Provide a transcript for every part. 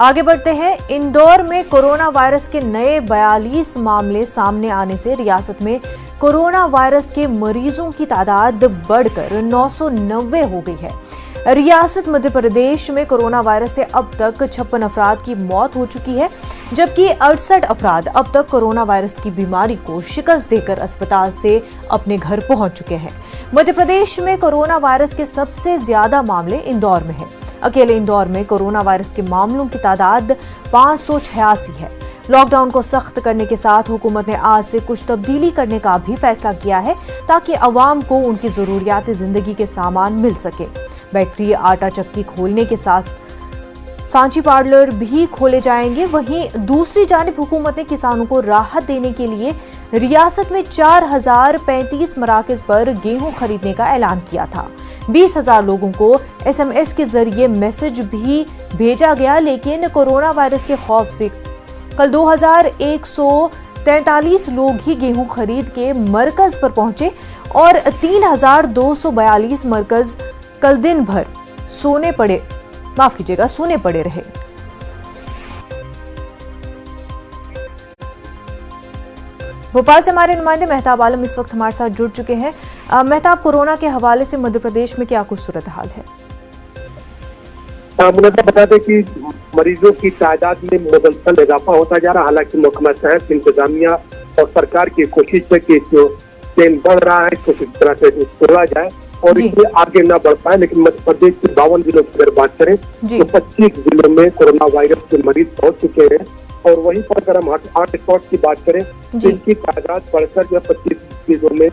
आगे बढ़ते हैं। इंदौर में कोरोना वायरस के नए 42 मामले सामने आने से रियासत में कोरोना वायरस के मरीजों की तादाद बढ़कर 990 हो गई है। रियासत मध्य प्रदेश में कोरोना वायरस से अब तक 56 अफराद की मौत हो चुकी है, जबकि 68 अफराद अब तक कोरोना वायरस की बीमारी को शिकस्त देकर अस्पताल से अपने घर पहुंच चुके हैं। मध्य प्रदेश में कोरोना वायरस के सबसे ज्यादा मामले इंदौर में हैं। अकेले इंदौर में कोरोना वायरस के मामलों की तादाद 586 है। लॉकडाउन को सख्त करने के साथ हुकूमत ने आज से कुछ तब्दीली करने का भी फैसला किया है, ताकि अवाम को उनकी जरूरियात जिंदगी के सामान मिल सके। बेकरी, आटा चक्की खोलने के साथ सांची पार्लर भी खोले जाएंगे। वहीं दूसरी जानिब हुकूमत ने किसानों को राहत देने के लिए रियासत में 4035 मराकज पर गेहूं खरीदने का ऐलान किया था। 20,000 लोगों को SMS के जरिए मैसेज भी भेजा गया, लेकिन कोरोना वायरस के खौफ से कल 2143 लोग ही गेहूं खरीद के मरकज पर पहुंचे और 3242 मरकज कल दिन भर सोने पड़े रहे। भोपाल से हमारे नुमाइंदे मेहताब आलम इस वक्त हमारे साथ जुड़ चुके हैं। मेहताब, कोरोना के हवाले से मध्य प्रदेश में क्या कुछ सूरत हाल है? मुझे बता दें कि मरीजों की तादाद में मुसलसल इजाफा होता जा रहा। हालांकि महकमा सेहत, इंतजामिया और सरकार की कोशिश है कि जो चेन बढ़ रहा है इसको किस तरह से तोड़ा जाए और इससे आगे न बढ़ पाए। लेकिन मध्य प्रदेश के 52 जिलों की अगर बात करें तो 25 जिलों में कोरोना वायरस के मरीज पहुंच चुके हैं। और वहीं पर अगर हम हॉट स्पॉट की बात करें तो इनकी तादाद बढ़कर जो 25 जिलों में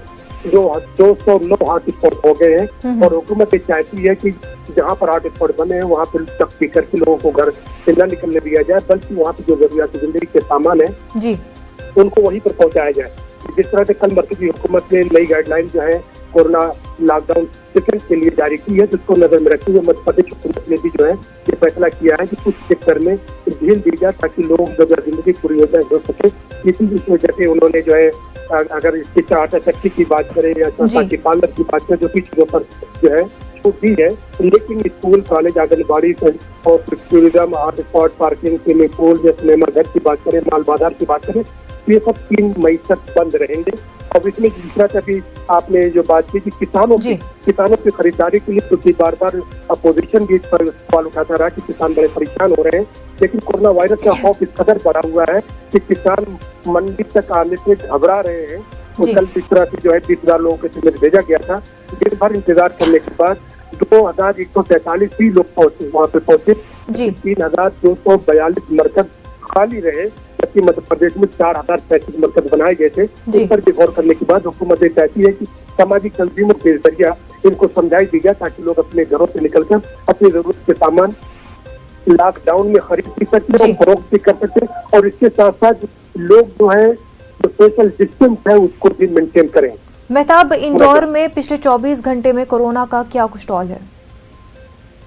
जो 209 हॉट स्पॉट हो गए हैं। और हुकूमत चाहती है कि जहाँ पर हॉट स्पॉट बने हैं वहाँ पर सख्ती करके लोगों को घर से न निकलने दिया जाए, बल्कि वहाँ पे जो जरूरियात जिंदगी के सामान है उनको वहीं पर पहुँचाया जाए। जिस तरह से कल मरकजी हुकूमत ने नई गाइडलाइन जो है कोरोना लॉकडाउन सेकंड के लिए जारी की है, जिसको नजर में रखते हुए मध्य प्रदेश हुकूमत ने भी जो है ये फैसला किया है कि कुछ सेक्टर में ढील दी जाए ताकि लोग जो जिंदगी पूरी योजना हो सके। इसी वजह से उन्होंने जो है अगर इसकी आटा चक्की की बात करें या सांची पार्लर की बात करें जो भी चीजों पर जो है छूट दी है, लेकिन स्कूल, कॉलेज, आंगनबाड़ी और tourism, hot spot, parking, swimming pool या सिनेमा घर की बात करें, माल बाजार की बात करें, ये सब 3 मई तक बंद रहेंगे। अब इसमें दूसरा कभी आपने जो बात की कि किसानों की खरीदारी के लिए तो बार अपोजिशन भी इस पर सवाल उठाता रहा कि किसान बड़े परेशान हो रहे हैं। लेकिन कोरोना वायरस का खौफ इस कदर बढ़ा हुआ है कि किसान मंडी तक आने से घबरा रहे हैं। तो कल इस तरह से जो है 20,000 लोगों के सिलेंडर भेजा गया था। दिन भर इंतजार करने के बाद 2143 ही लोग वहाँ पे पहुंचे। 3242 मरकज खाली रहे, जबकि मध्य प्रदेश में 4035 मरकज बनाए गए थे। इस पर भी गौर करने के बाद हुकूमत चाहती है कि सामाजिक तंजीमों के जरिए इनको समझाई दी जाए ताकि लोग अपने घरों से निकलकर अपनी जरूरत के सामान लॉकडाउन में खरीद भी सकते हैं, फरोख्त भी कर सकते हैं। और इसके साथ साथ लोग जो है जो सोशल डिस्टेंस है उसको भी मेंटेन करें। मेहताब, इंदौर में पिछले 24 घंटे में कोरोना का क्या कुछ टॉल है?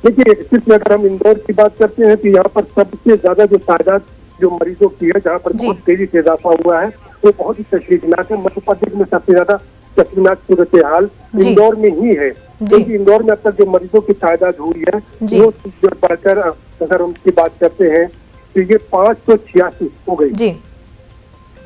देखिए, सिर्फ अगर हम इंदौर की बात करते हैं तो यहाँ पर सबसे ज्यादा जो तादाद जो मरीजों की है, जहाँ पर बहुत तेजी से इजाफा हुआ है, वो बहुत ही तशवीशनाक है। मध्य प्रदेश में सबसे ज्यादा तशवीशनाक सूरत हाल इंदौर में ही है, क्योंकि इंदौर में अब तक जो मरीजों की तादाद हुई है वो बढ़कर अगर उनकी बात करते हैं तो ये 586 हो गई। जी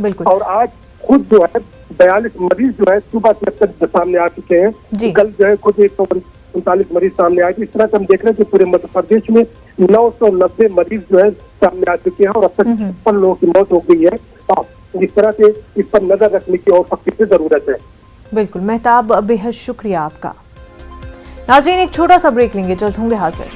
बिल्कुल। और आज खुद जो है 42 मरीज जो है सुबह से अब तक सामने आ चुके हैं। कल जो है खुद 139 मरीज सामने आए थे। इस तरह से हम देख रहे हैं कि पूरे मध्य प्रदेश में 990 मरीज जो है सामने आ चुके हैं और अब तक 56 लोगों की मौत हो गई है। इस तरह से इस पर नजर रखने की और सख्ती से जरूरत है। बिल्कुल मेहताब, बेहद शुक्रिया आपका। नाज़रीन, एक छोटा सा ब्रेक लेंगे, जल्द होंगे हाजिर।